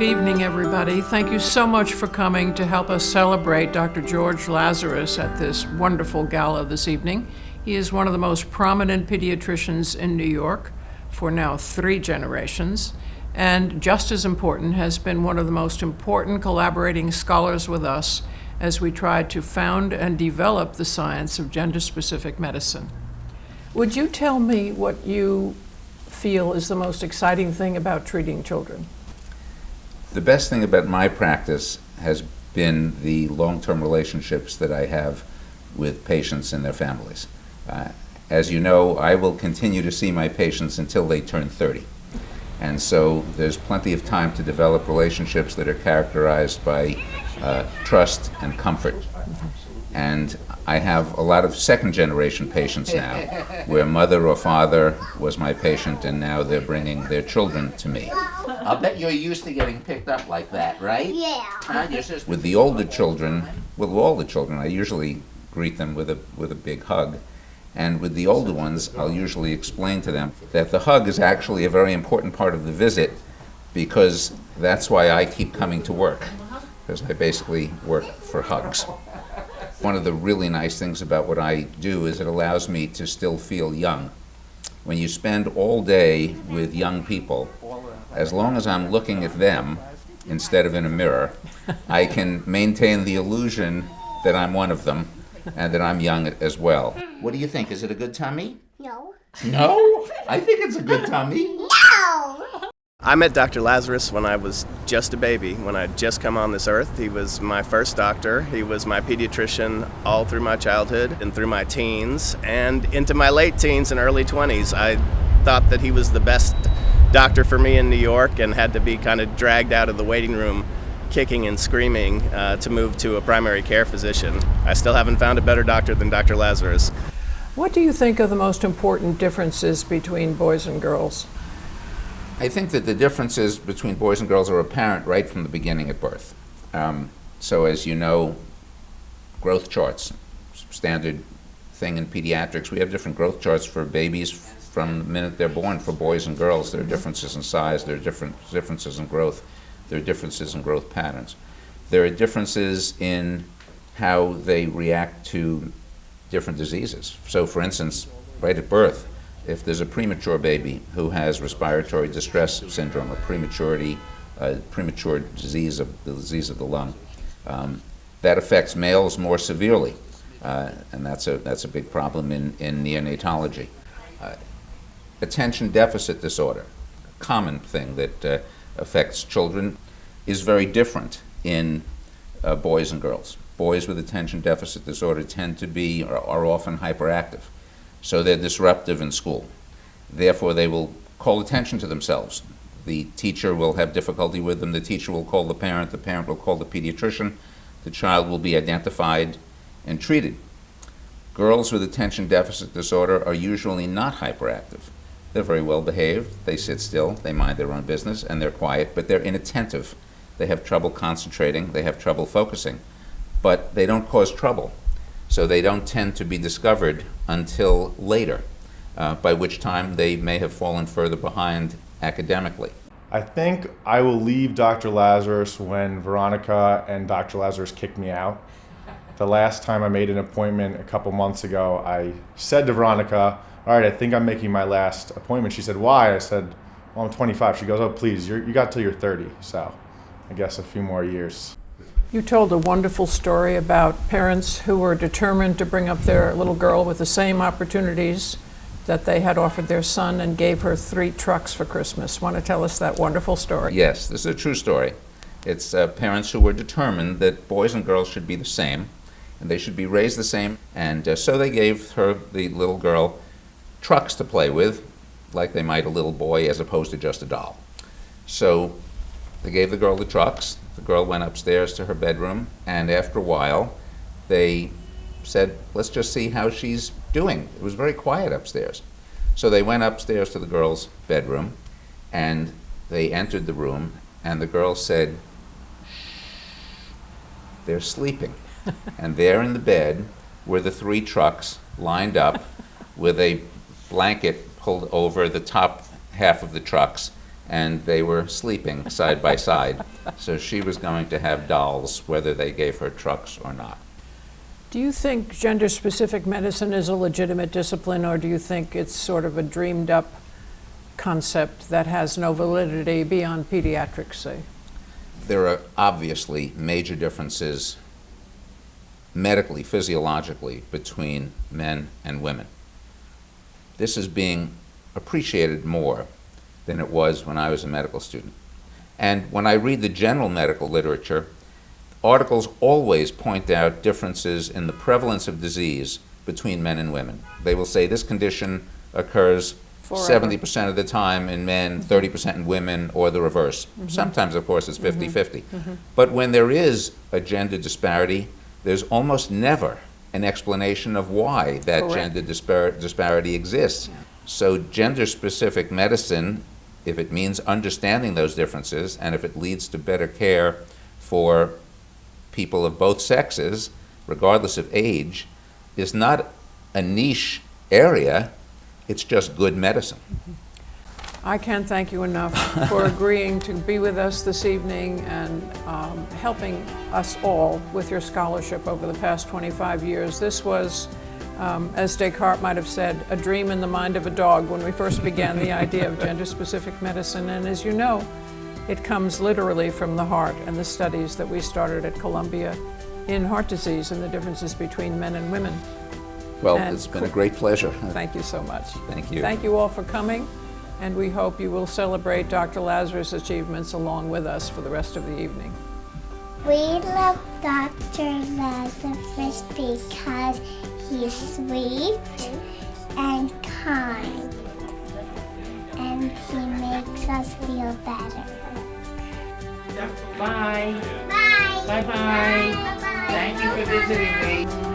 Good evening, everybody. Thank you so much for coming to help us celebrate Dr. George Lazarus at this wonderful gala this evening. He is one of the most prominent pediatricians in New York for now 3 generations, and just as important, has been one of the most important collaborating scholars with us as we tried to found and develop the science of gender-specific medicine. Would you tell me what you feel is the most exciting thing about treating children? The best thing about my practice has been the long-term relationships that I have with patients and their families. As you know, I will continue to see my patients until they turn 30. And so there's plenty of time to develop relationships that are characterized by trust and comfort. And I have a lot of second-generation patients now, where mother or father was my patient and now they're bringing their children to me. I'll bet you're used to getting picked up like that, right? Yeah. With the older children, with all the children, I usually greet them with a big hug. And with the older ones, I'll usually explain to them that the hug is actually a very important part of the visit, because that's why I keep coming to work, because I basically work for hugs. One of the really nice things about what I do is it allows me to still feel young. When you spend all day with young people, as long as I'm looking at them instead of in a mirror, I can maintain the illusion that I'm one of them and that I'm young as well. What do you think? Is it a good tummy? No. No? I think it's a good tummy. No! I met Dr. Lazarus when I was just a baby, when I'd just come on this earth. He was my first doctor. He was my pediatrician all through my childhood and through my teens and into my late teens and early 20s. I thought that he was the best doctor for me in New York and had to be kind of dragged out of the waiting room kicking and screaming to move to a primary care physician. I still haven't found a better doctor than Dr. Lazarus. What do you think are the most important differences between boys and girls? I think that the differences between boys and girls are apparent right from the beginning at birth. So as you know, growth charts, standard thing in pediatrics, we have different growth charts for babies from the minute they're born for boys and girls. There are differences in size, there are differences in growth, there are differences in growth patterns. There are differences in how they react to different diseases. So for instance, right at birth, if there's a premature baby who has respiratory distress syndrome, or premature disease of the lung, that affects males more severely, and that's a big problem in neonatology. Attention deficit disorder, a common thing that affects children, is very different in boys and girls. Boys with attention deficit disorder tend to be, or are often hyperactive. So they're disruptive in school. Therefore, they will call attention to themselves. The teacher will have difficulty with them. The teacher will call the parent will call the pediatrician. The child will be identified and treated. Girls with attention deficit disorder are usually not hyperactive. They're very well behaved. They sit still, they mind their own business, and they're quiet, but they're inattentive. They have trouble concentrating, they have trouble focusing, but they don't cause trouble. So they don't tend to be discovered until later, by which time they may have fallen further behind academically. I think I will leave Dr. Lazarus when Veronica and Dr. Lazarus kicked me out. The last time I made an appointment a couple months ago, I said to Veronica, all right, I think I'm making my last appointment. She said, why? I said, well, I'm 25. She goes, oh, please, you got till you're 30. So I guess a few more years. You told a wonderful story about parents who were determined to bring up their little girl with the same opportunities that they had offered their son and gave her 3 trucks for Christmas. Want to tell us that wonderful story? Yes, this is a true story. It's parents who were determined that boys and girls should be the same, and they should be raised the same, and so they gave the little girl, trucks to play with, like they might a little boy, as opposed to just a doll. So they gave the girl the trucks. The girl went upstairs to her bedroom, and after a while, they said, let's just see how she's doing. It was very quiet upstairs. So they went upstairs to the girl's bedroom, and they entered the room, and the girl said, they're sleeping. And there in the bed were the 3 trucks lined up with a blanket pulled over the top half of the trucks, and they were sleeping side by side. So she was going to have dolls whether they gave her trucks or not. Do you think gender-specific medicine is a legitimate discipline, or do you think it's sort of a dreamed-up concept that has no validity beyond pediatrics, say? There are obviously major differences medically, physiologically, between men and women. This is being appreciated more than it was when I was a medical student. And when I read the general medical literature, articles always point out differences in the prevalence of disease between men and women. They will say this condition occurs Forever. 70% of the time in men, 30% in women, or the reverse. Sometimes, of course, it's 50-50. But when there is a gender disparity, there's almost never an explanation of why that Correct. gender disparity exists. So gender-specific medicine, if it means understanding those differences, and if it leads to better care for people of both sexes, regardless of age, is not a niche area, it's just good medicine. I can't thank you enough for agreeing to be with us this evening and helping us all with your scholarship over the past 25 years. This was, as Descartes might have said, a dream in the mind of a dog when we first began the idea of gender-specific medicine. And as you know, it comes literally from the heart and the studies that we started at Columbia in heart disease and the differences between men and women. Well, And it's been a great pleasure. Thank you so much. Thank you. Thank you all for coming, and we hope you will celebrate Dr. Lazarus' achievements along with us for the rest of the evening. We love Dr. Lazarus because he's sweet and kind, and he makes us feel better. Bye. Bye. Bye-bye. Bye. Thank you for visiting me.